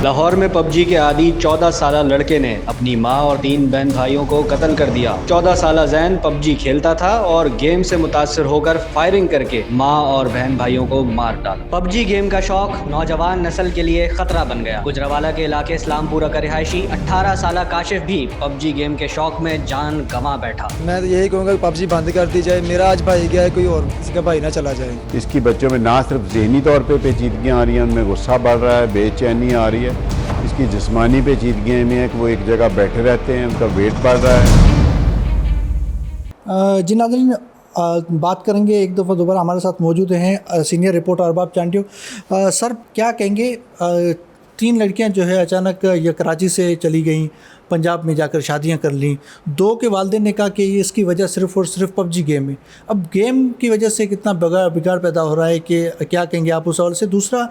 لاہور میں پب جی کے عادی 14 سالہ لڑکے نے اپنی ماں اور 3 بہن بھائیوں کو قتل کر دیا۔ 14 سالہ زین پب جی کھیلتا تھا اور گیم سے متاثر ہو کر فائرنگ کر کے ماں اور بہن بھائیوں کو مار ڈالا۔ پب جی گیم کا شوق نوجوان نسل کے لیے خطرہ بن گیا۔ گجرانوالہ کے علاقے اسلام پورہ کا رہائشی 18 سالہ کاشف بھی پب جی گیم کے شوق میں جان گنوا بیٹھا۔ میں یہی کہوں گا کہ پب جی بند کر دی جائے، میرا آج بھائی گیا ہے، کوئی اور کسی کا بھائی نہ چلا جائے۔ اس کی بچوں میں نہ صرف ذہنی طور پہ پیچیدگیاں آ رہی ہیں، ان میں غصہ بڑھ رہا ہے، بے چینی آ رہی ہے، اس کی جسمانی پیچیدگیاں بھی ہیں کہ وہ ایک جگہ بیٹھے رہتے ہیں، ان کا ویٹ بڑھ رہا ہے۔ جی ناظرین، بات کریں گے ایک دفعہ دوبارہ ہمارے ساتھ موجود ہیں سینئر رپورٹر ارباب چانٹیو۔ سر کیا کہیں گے، 3 لڑکیاں جو ہے اچانک یہ کراچی سے چلی گئیں، پنجاب میں جا کر شادیاں کر لیں، 2 کے والدین نے کہا کہ اس کی وجہ صرف اور صرف پب جی گیم ہے۔ اب گیم کی وجہ سے کتنا بگاڑ پیدا ہو رہا ہے کہ کیا کہیں گے آپ اس حوالے سے؟ دوسرا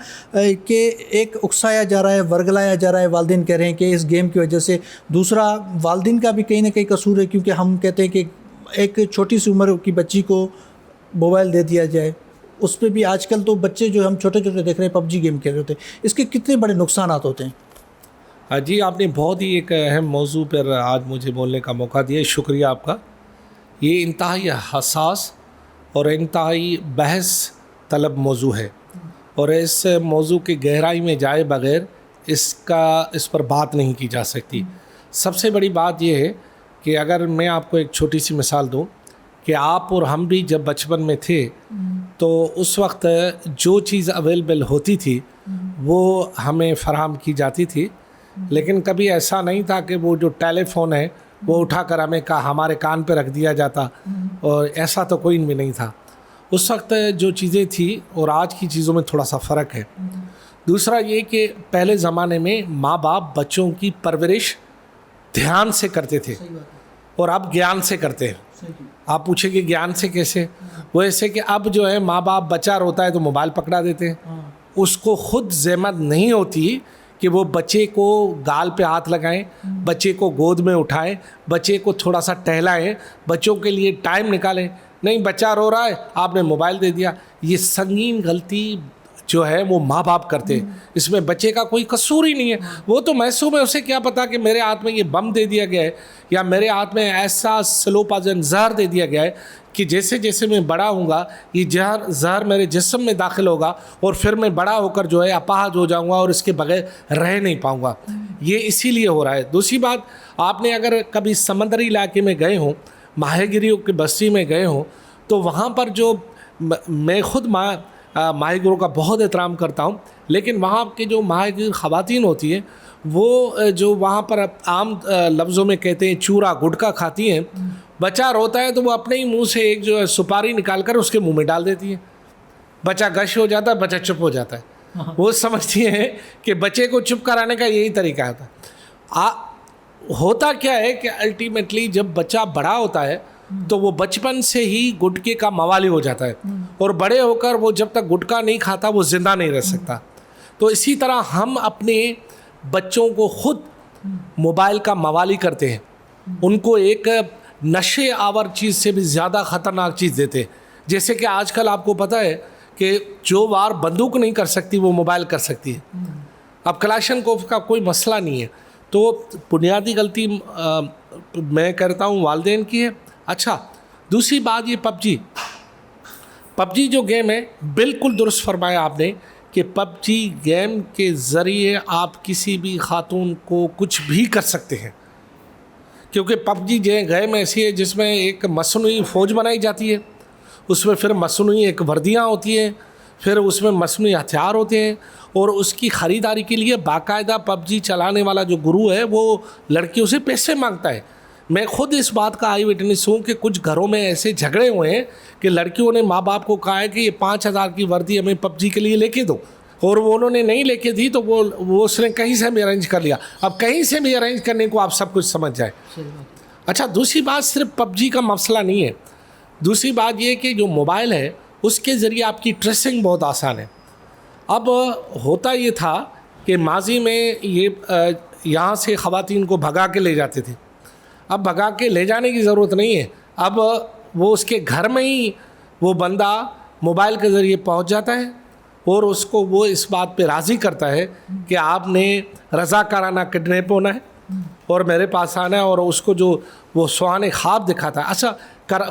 کہ ایک اکسایا جا رہا ہے، ورگلایا جا رہا ہے، والدین کہہ رہے ہیں کہ اس گیم کی وجہ سے، دوسرا والدین کا بھی کہیں نہ کہیں قصور ہے، کیونکہ ہم کہتے ہیں کہ ایک چھوٹی سی عمر کی بچی کو موبائل دے دیا جائے، اس پہ بھی آج کل تو بچے جو ہم چھوٹے چھوٹے دیکھ رہے ہیں پب جی گیم کھیل رہے ہوتے ہیں، اس کے کتنے بڑے نقصانات ہوتے ہیں؟ جی آپ نے بہت ہی ایک اہم موضوع پر آج مجھے بولنے کا موقع دیا، شکریہ آپ کا۔ یہ انتہائی حساس اور انتہائی بحث طلب موضوع ہے، اور اس موضوع کی گہرائی میں جائے بغیر اس پر بات نہیں کی جا سکتی۔ سب سے بڑی بات یہ ہے کہ اگر میں آپ کو ایک چھوٹی سی مثال دوں کہ آپ اور ہم بھی جب بچپن میں تھے تو اس وقت جو چیز اویلیبل ہوتی تھی وہ ہمیں فراہم کی جاتی تھی، لیکن کبھی ایسا نہیں تھا کہ وہ جو ٹیلی فون ہے وہ اٹھا کر ہمارے کان پہ رکھ دیا جاتا، اور ایسا تو کوئی بھی نہیں تھا اس وقت۔ جو چیزیں تھیں اور آج کی چیزوں میں تھوڑا سا فرق ہے۔ دوسرا یہ کہ پہلے زمانے میں ماں باپ بچوں کی پرورش دھیان سے کرتے تھے، اور اب گیان سے کرتے ہیں۔ آپ پوچھیں کہ گیان سے کیسے؟ وہ ایسے کہ اب جو ہے ماں باپ بچہ روتا ہے تو موبائل پکڑا دیتے ہیں، اس کو خود زحمت نہیں ہوتی کہ وہ بچے کو گال پہ ہاتھ لگائیں، بچے کو گود میں اٹھائیں، بچے کو تھوڑا سا ٹہلائیں، بچوں کے لیے ٹائم نکالیں۔ نہیں، بچہ رو رہا ہے، آپ نے موبائل دے دیا۔ یہ سنگین غلطی جو ہے وہ ماں باپ کرتے، اس میں بچے کا کوئی قصور ہی نہیں ہے۔ وہ تو معصوم ہے، اسے کیا پتا کہ میرے ہاتھ میں یہ بم دے دیا گیا ہے، یا میرے ہاتھ میں ایسا سلو پازن زہر دے دیا گیا ہے کہ جیسے جیسے میں بڑا ہوں گا یہ زہر میرے جسم میں داخل ہوگا، اور پھر میں بڑا ہو کر جو ہے اپاہج ہو جاؤں گا اور اس کے بغیر رہ نہیں پاؤں گا۔ یہ اسی لیے ہو رہا ہے۔ دوسری بات، آپ نے اگر کبھی سمندری علاقے میں گئے ہوں، ماہی گیریوں کی بستی میں گئے ہوں، تو وہاں پر جو میں خود ماہی گیروں کا بہت احترام کرتا ہوں، لیکن وہاں کے جو ماہی گیر خواتین ہوتی ہیں وہ جو وہاں پر عام لفظوں میں کہتے ہیں چورا گٹکا کھاتی ہیں، بچہ روتا ہے تو وہ اپنے ہی منہ سے ایک جو ہے سپاری نکال کر اس کے منہ میں ڈال دیتی ہیں، بچہ گش ہو جاتا ہے، بچہ چپ ہو جاتا ہے۔ وہ سمجھتی ہیں کہ بچے کو چپ کرانے کا یہی طریقہ ہوتا ہے۔ ہوتا کیا ہے کہ الٹیمیٹلی جب بچہ بڑا ہوتا ہے تو وہ بچپن سے ہی گٹکے کا موالی ہو جاتا ہے، اور بڑے ہو کر وہ جب تک گٹکا نہیں کھاتا وہ زندہ نہیں رہ سکتا۔ تو اسی طرح ہم اپنے بچوں کو خود موبائل کا موالی کرتے ہیں، ان کو ایک نشے آور چیز سے بھی زیادہ خطرناک چیز دیتے ہیں۔ جیسے کہ آج کل آپ کو پتہ ہے کہ جو وار بندوق نہیں کر سکتی وہ موبائل کر سکتی ہے۔ اب کلاشنکوف کا کوئی مسئلہ نہیں ہے۔ تو بنیادی غلطی میں کرتا ہوں والدین کی ہے۔ اچھا، دوسری بات، یہ پب جی جو گیم ہے، بالکل درست فرمایا آپ نے کہ پب جی گیم کے ذریعے آپ کسی بھی خاتون کو کچھ بھی کر سکتے ہیں، کیونکہ پب جی گیم ایسی ہے جس میں ایک مصنوعی فوج بنائی جاتی ہے، اس میں پھر مصنوعی ایک وردیاں ہوتی ہیں، پھر اس میں مصنوعی ہتھیار ہوتے ہیں، اور اس کی خریداری کے لیے باقاعدہ پب جی چلانے والا جو گروہ ہے وہ لڑکیوں سے پیسے مانگتا ہے۔ میں خود اس بات کا آئی وٹنس ہوں کہ کچھ گھروں میں ایسے جھگڑے ہوئے ہیں کہ لڑکیوں نے ماں باپ کو کہا ہے کہ یہ 5000 کی وردی ہمیں پب جی کے لیے لے کے دو، اور وہ انہوں نے نہیں لے کے دی تو وہ اس نے کہیں سے بھی ارینج کر لیا۔ اب کہیں سے بھی ارینج کرنے کو آپ سب کچھ سمجھ جائے۔ اچھا، دوسری بات، صرف پب جی کا مسئلہ نہیں ہے، دوسری بات یہ کہ جو موبائل ہے اس کے ذریعے آپ کی ٹریسنگ بہت آسان ہے۔ اب ہوتا یہ تھا کہ ماضی میں یہاں سے خواتین کو بھگا کے لے جاتے تھے، اب بھگا کے لے جانے کی ضرورت نہیں ہے، اب وہ اس کے گھر میں ہی وہ بندہ موبائل کے ذریعے پہنچ جاتا ہے، اور اس کو وہ اس بات پہ راضی کرتا ہے کہ آپ نے رضاکارانہ کڈنیپ ہونا ہے اور میرے پاس آنا ہے، اور اس کو جو وہ سہانے خواب دکھاتا ہے. اچھا،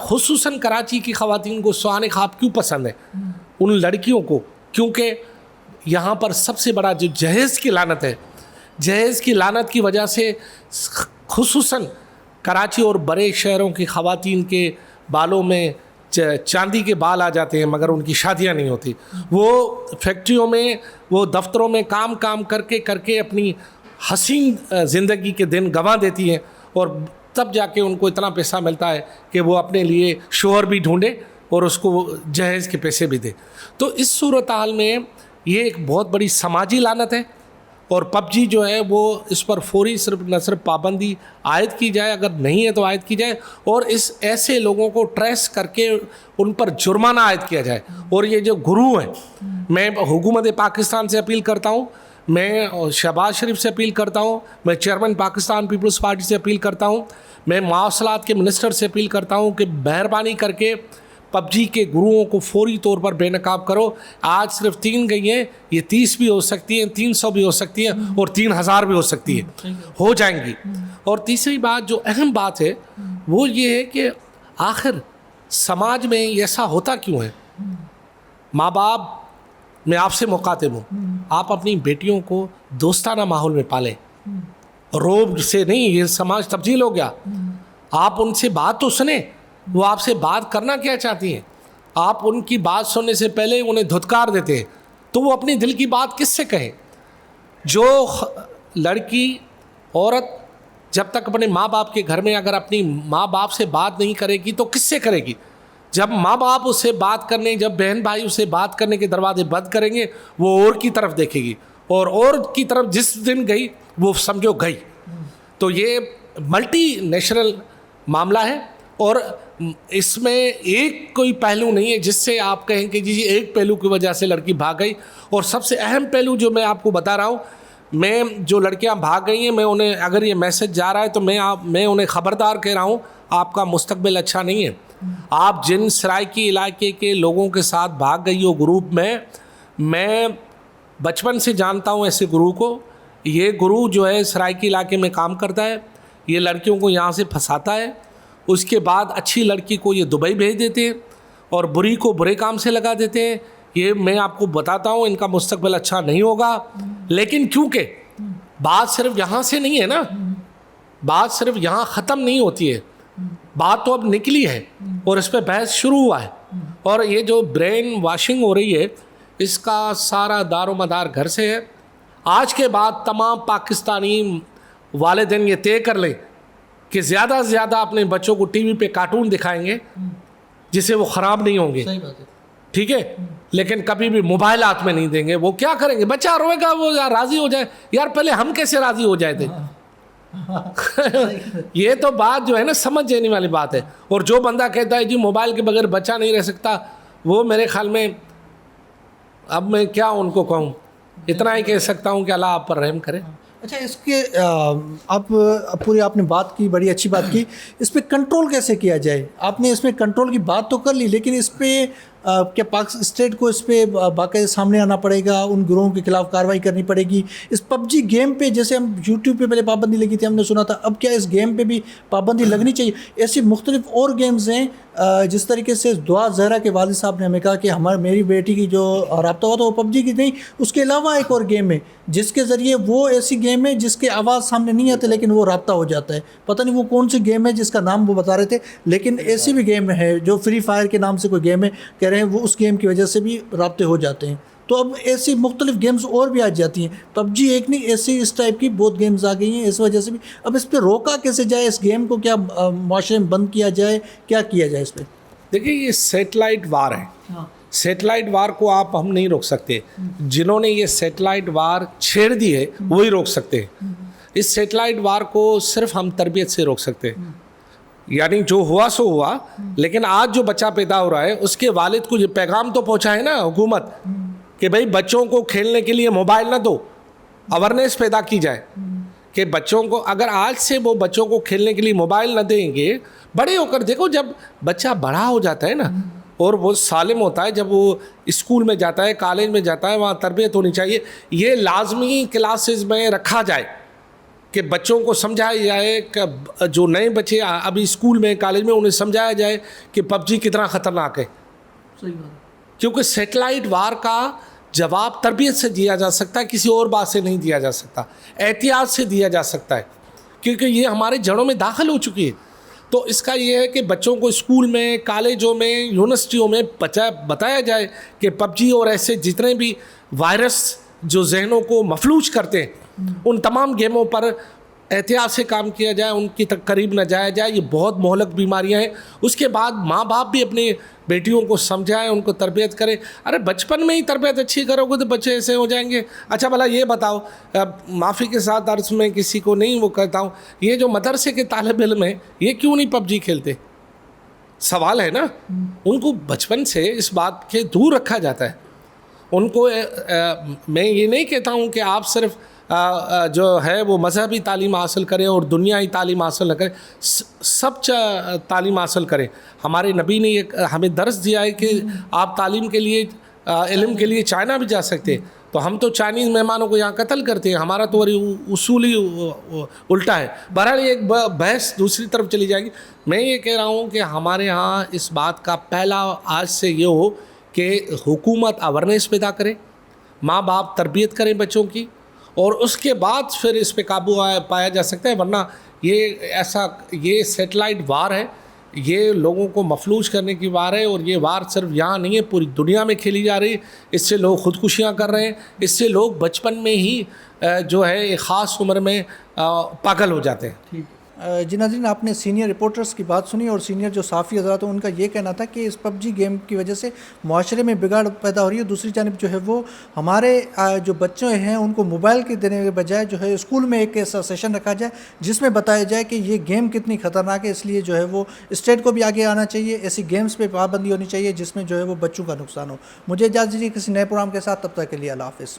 خصوصاً کراچی کی خواتین کو سہانے خواب کیوں پسند ہے؟ ان لڑکیوں کو کیونکہ یہاں پر سب سے بڑا جو جہیز کی لعنت ہے، جہیز کی لعنت کی وجہ سے خصوصاً کراچی اور بڑے شہروں کی خواتین کے بالوں میں چاندی کے بال آ جاتے ہیں، مگر ان کی شادیاں نہیں ہوتی. وہ فیکٹریوں میں، وہ دفتروں میں کام کر کے اپنی حسین زندگی کے دن گنوا دیتی ہیں، اور تب جا کے ان کو اتنا پیسہ ملتا ہے کہ وہ اپنے لیے شوہر بھی ڈھونڈے اور اس کو جہیز کے پیسے بھی دے. تو اس صورتحال میں یہ ایک بہت بڑی سماجی لعنت ہے، اور پب جی جو ہے وہ اس پر فوری صرف پابندی عائد کی جائے، اگر نہیں ہے تو عائد کی جائے، اور اس ایسے لوگوں کو ٹریس کر کے ان پر جرمانہ عائد کیا جائے. اور یہ جو گرو ہیں، میں حکومت پاکستان سے اپیل کرتا ہوں، میں شہباز شریف سے اپیل کرتا ہوں، میں چیئرمین پاکستان پیپلز پارٹی سے اپیل کرتا ہوں، میں مواصلات کے منسٹر سے اپیل کرتا ہوں کہ مہربانی کر کے پب جی کے گروؤں کو فوری طور پر بے نقاب کرو. آج صرف 3 گئی ہیں، یہ 30 بھی ہو سکتی ہیں، 300 بھی ہو سکتی ہیں، اور 3000 بھی ہو سکتی ہے، ہو جائیں گی. اور تیسری بات جو اہم بات ہے وہ یہ ہے کہ آخر سماج میں ایسا ہوتا کیوں ہے؟ ماں باپ، میں آپ سے مخاطب ہوں، آپ اپنی بیٹیوں کو دوستانہ ماحول میں پالیں، روب سے نہیں. یہ سماج تبدیل ہو گیا. آپ ان سے بات تو سنیں، وہ آپ سے بات کرنا کیا چاہتی ہیں. آپ ان کی بات سننے سے پہلے انہیں دھتکار دیتے ہیں، تو وہ اپنی دل کی بات کس سے کہیں؟ جو لڑکی، عورت جب تک اپنے ماں باپ کے گھر میں اگر اپنی ماں باپ سے بات نہیں کرے گی تو کس سے کرے گی؟ جب ماں باپ اس سے بات کرنے، جب بہن بھائی اس سے بات کرنے کے دروازے بند کریں گے، وہ اور کی طرف دیکھے گی، اور کی طرف جس دن گئی وہ سمجھو گئی. تو یہ ملٹی نیشنل معاملہ ہے، اور اس میں ایک کوئی پہلو نہیں ہے جس سے آپ کہیں کہ جی ایک پہلو کی وجہ سے لڑکی بھاگ گئی. اور سب سے اہم پہلو جو میں آپ کو بتا رہا ہوں، میں جو لڑکیاں بھاگ گئی ہیں، میں انہیں، اگر یہ میسج جا رہا ہے تو میں انہیں خبردار کہہ رہا ہوں، آپ کا مستقبل اچھا نہیں ہے. آپ جن سرائکی علاقے کے لوگوں کے ساتھ بھاگ گئی ہو گروپ میں بچپن سے جانتا ہوں ایسے گروہ کو. یہ گروہ جو ہے سرائکی علاقے میں کام کرتا ہے، یہ لڑکیوں کو یہاں سے پھنساتا ہے، اس کے بعد اچھی لڑکی کو یہ دبئی بھیج دیتے ہیں اور بری کو برے کام سے لگا دیتے ہیں. یہ میں آپ کو بتاتا ہوں، ان کا مستقبل اچھا نہیں ہوگا. لیکن کیونکہ بات صرف یہاں سے نہیں ہے نا، بات صرف یہاں ختم نہیں ہوتی ہے، بات تو اب نکلی ہے اور اس پہ بحث شروع ہوا ہے. اور یہ جو برین واشنگ ہو رہی ہے، اس کا سارا دار و مدار گھر سے ہے. آج کے بعد تمام پاکستانی والدین یہ طے کر لیں کہ زیادہ سے زیادہ اپنے بچوں کو ٹی وی پہ کارٹون دکھائیں گے جسے وہ خراب نہیں ہوں گے، ٹھیک ہے، لیکن کبھی بھی موبائل ہاتھ میں نہیں دیں گے. وہ کیا کریں گے؟ بچہ روئے گا، وہ راضی ہو جائے. یار پہلے ہم کیسے راضی ہو جائے تھے؟ یہ تو بات جو ہے نا سمجھ جانے والی بات ہے. اور جو بندہ کہتا ہے جی موبائل کے بغیر بچہ نہیں رہ سکتا، وہ میرے خیال میں، اب میں کیا ان کو کہوں، اتنا ہی کہہ سکتا ہوں کہ اللہ آپ پر رحم کرے. اچھا، اس کے آپ پوری آپ نے بات کی، بڑی اچھی بات کی. اس پہ کنٹرول کیسے کیا جائے؟ آپ نے اس میں کنٹرول کی بات تو کر لی، لیکن اس پہ کیا اسٹیٹ کو اس پہ باقاعدہ سامنے آنا پڑے گا، ان گروہوں کے خلاف کارروائی کرنی پڑے گی؟ اس پب جی گیم پہ جیسے ہم یوٹیوب پہ پہلے پابندی لگی تھی، ہم نے سنا تھا، اب کیا اس گیم پہ بھی پابندی لگنی چاہیے؟ ایسی مختلف اور گیمز ہیں، جس طریقے سے دعا زہرا کے والد صاحب نے ہمیں کہا کہ میری بیٹی کی جو رابطہ ہوا تھا وہ پب جی کی نہیں، اس کے علاوہ ایک اور گیم ہے جس کے ذریعے وہ ایسی گیم ہے جس کے آواز سامنے نہیں آتے لیکن وہ رابطہ ہو جاتا ہے. پتہ نہیں وہ کون سی گیم ہے جس کا نام وہ بتا رہے تھے، لیکن ایسی بھی گیم ہے جو فری فائر کے نام سے کوئی گیم ہے، کہہ رہے ہیں وہ اس گیم کی وجہ سے بھی رابطے ہو جاتے ہیں. تو اب ایسی مختلف گیمز اور بھی آ جاتی ہیں، پب جی ایک نہیں، ایسی اس ٹائپ کی بہت گیمز آ گئی ہیں. اس وجہ سے بھی اب اس پہ روکا کیسے جائے؟ اس گیم کو کیا معاشرے میں بند کیا جائے؟ کیا کیا جائے اس پہ؟ دیکھیے یہ سیٹلائٹ وار ہے، سیٹلائٹ وار کو آپ ہم نہیں روک سکتے. جنہوں نے یہ سیٹلائٹ وار چھیڑ دی ہے وہی روک سکتے ہیں. اس سیٹلائٹ وار کو صرف ہم تربیت سے روک سکتے ہیں. یعنی جو ہوا سو ہوا، لیکن آج جو بچہ پیدا ہو رہا ہے اس کے والد کو یہ پیغام تو پہنچائے نا حکومت کہ بھائی بچوں کو کھیلنے کے لیے موبائل نہ دو. اویرنیس پیدا کی جائے کہ بچوں کو، اگر آج سے وہ بچوں کو کھیلنے کے لیے موبائل نہ دیں گے، بڑے ہو کر دیکھو جب بچہ بڑا ہو جاتا ہے نا اور وہ سالم ہوتا ہے جب وہ اسکول میں جاتا ہے, کالج میں جاتا ہے, وہاں تربیت ہونی چاہیے. یہ لازمی کلاسز میں رکھا جائے کہ بچوں کو سمجھایا جائے کہ جو نئے بچے ابھی اسکول میں کالج میں انہیں سمجھایا جائے کہ پب جی کتنا خطرناک ہے. کیونکہ سیٹلائٹ وار کا جواب تربیت سے دیا جا سکتا ہے, کسی اور بات سے نہیں دیا جا سکتا, احتیاط سے دیا جا سکتا ہے, کیونکہ یہ ہمارے جڑوں میں داخل ہو چکی ہے. تو اس کا یہ ہے کہ بچوں کو اسکول میں, کالجوں میں, یونیورسٹیوں میں بتایا جائے کہ پب جی اور ایسے جتنے بھی وائرس جو ذہنوں کو مفلوج کرتے ہیں ان تمام گیموں پر احتیاط سے کام کیا جائے, ان کی قریب نہ جایا جائے. یہ بہت مہلک بیماریاں ہیں. اس کے بعد ماں باپ بھی اپنے بیٹیوں کو سمجھائیں, ان کو تربیت کریں. ارے بچپن میں ہی تربیت اچھی کرو گے تو بچے ایسے ہو جائیں گے. اچھا بھلا یہ بتاؤ, معافی کے ساتھ عرض میں کسی کو نہیں وہ کہتا ہوں, یہ جو مدرسے کے طالب علم ہیں یہ کیوں نہیں پب جی کھیلتے؟ سوال ہے نا. ان کو بچپن سے اس بات کے دور رکھا جاتا ہے. ان کو میں یہ نہیں کہتا ہوں کہ آپ صرف جو ہے وہ مذہبی تعلیم حاصل کریں اور دنیائی تعلیم حاصل نہ کریں, سب تعلیم حاصل کریں. ہمارے نبی نے ہمیں درس دیا ہے کہ آپ تعلیم کے لیے, علم کے لیے چائنا بھی جا سکتے ہیں. تو ہم تو چائنیز مہمانوں کو یہاں قتل کرتے ہیں. ہمارا تو اصولی الٹا ہے. بہرحال ایک بحث دوسری طرف چلی جائے گی. میں یہ کہہ رہا ہوں کہ ہمارے یہاں اس بات کا پہلا آج سے یہ ہو کہ حکومت اویرنیس پیدا کرے, ماں باپ تربیت کریں بچوں کی, اور اس کے بعد پھر اس پہ قابو پایا جا سکتا ہے. ورنہ یہ سیٹلائٹ وار ہے, یہ لوگوں کو مفلوج کرنے کی وار ہے. اور یہ وار صرف یہاں نہیں ہے, پوری دنیا میں کھیلی جا رہی ہے. اس سے لوگ خودکشیاں کر رہے ہیں, اس سے لوگ بچپن میں ہی جو ہے ایک خاص عمر میں پاگل ہو جاتے ہیں. جی ناظرین, آپ نے سینئر رپورٹرز کی بات سنی, اور سینئر جو صحافی حضرات ہیں ان کا یہ کہنا تھا کہ اس پب جی گیم کی وجہ سے معاشرے میں بگاڑ پیدا ہو رہی ہے. دوسری جانب جو ہے وہ ہمارے جو بچے ہیں ان کو موبائل کے دینے کے بجائے جو ہے اسکول میں ایک ایسا سیشن رکھا جائے جس میں بتایا جائے کہ یہ گیم کتنی خطرناک ہے. اس لیے جو ہے وہ اسٹیٹ کو بھی آگے آنا چاہیے, ایسی گیمز پہ پابندی ہونی چاہیے جس میں جو ہے وہ بچوں کا نقصان ہو. مجھے اجازت دیجیے کسی نئے پروگرام کے ساتھ, تب تک کے لیے اللہ حافظ.